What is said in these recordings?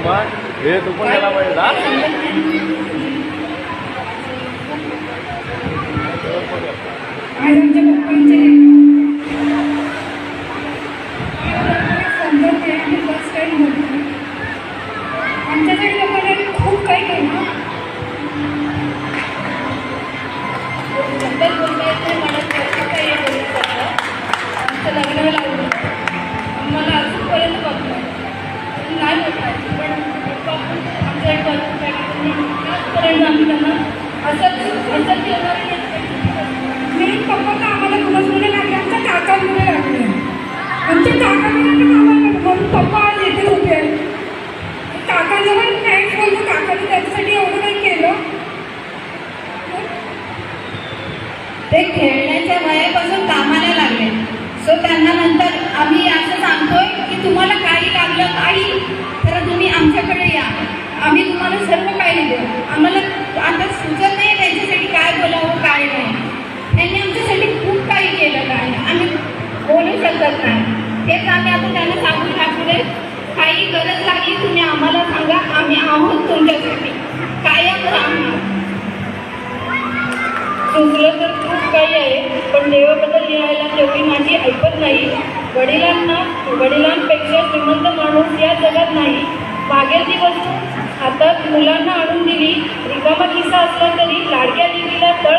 हे तू पण यायला पाहिजे ना. आमच्यासाठी लोकांनी खूप काही केलं. नंतर बोलतायचं मला काही बोलू शकतं. आमचं लग्न लावलं मला अजूनपर्यंत बघलं नाही बोलतायचं, पण आमच्या आजपर्यंत आम्ही त्यांना असंच येणार. मी पप्पा का आम्हाला कुणाचमुळे लागले, आमच्या काकांमुळे लागले. आमच्या काकांमुळे म्हणून पप्पा आज येथे होते. काकांजवळ थँक्स बोलतो. काकाने त्याच्यासाठी एवढं काही केलं. ते खेळण्याच्या वयापासून कामाला लागले. सो त्यांना नंतर आम्ही असं सांगतोय की तुम्हाला काही लागलं काही तर तुम्ही आमच्याकडे या, आम्ही तुम्हाला सर्व काही देऊ. आम्हाला आता सुचत नाही त्यांच्यासाठी काय बोलावं काय नाही. त्यांनी आमच्यासाठी खूप काही केलं. काय आम्ही बोलू शकत नाही. तेच आम्ही आता त्यांना सांगून टाकले. काही गरज लागली तुम्ही आम्हाला सांगा, आम्ही आहोत तुमच्यासाठी कायम राहणार. चुकलं तर खूप काही आहे, पण देवाबद्दल लिहायला तेवढी माझी ऐपत नाही. वडिलांपेक्षा श्रीमंत माणूस या जगात नाही. मागेल ती वस्तू हातात मुलांना आणून दिली. रिकामा खिसा असला तरी लाडक्या लेकीला तळ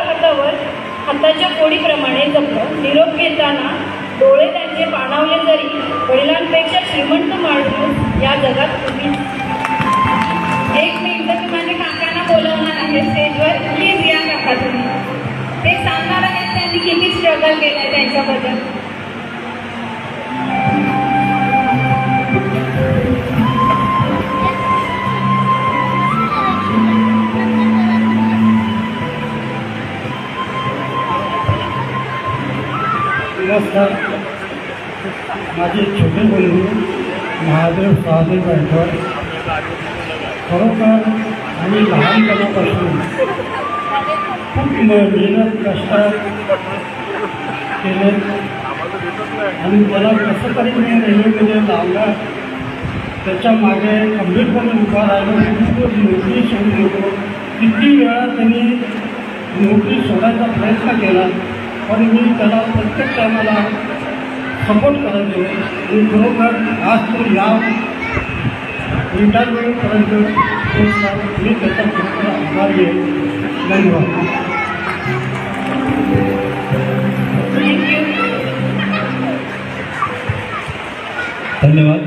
हाताच्या कोडीप्रमाणे जपलं. निरोप घेताना डोळे त्यांचे पाणावले जरी वडिलांपेक्षा श्रीमंत माणूस या जगात तुम्ही. एक मिनिट मी माझ्या काकांना बोलवणार आहे स्टेजवर. प्लीज या काका तुम्ही. ते सांगणार आहेत त्यांनी किती स्ट्रगल केलंय त्यांच्याबद्दल. नमस्कार. माझी छोटी मुलगी महादेव सहादेव गायकवाड. खरोखर आम्ही लहानपणापासून खूप मेहनत कष्ट केले आणि मला कसं तरी मी रेल्वेमध्ये लावला. त्याच्या मागे खंबीरपणे उभा राहिलो. नोकरी सोडून होतो. किती वेळा त्यांनी नोकरी सोडायचा प्रयत्न केला, पण मी त्याला प्रत्येक टायमाला सपोर्ट करत गेलो. आणि खरोखर आज तो या रिटायरमेंटपर्यंत पोचला. मी त्याचा खरोखर आभारी आहे. धन्यवाद. धन्यवाद.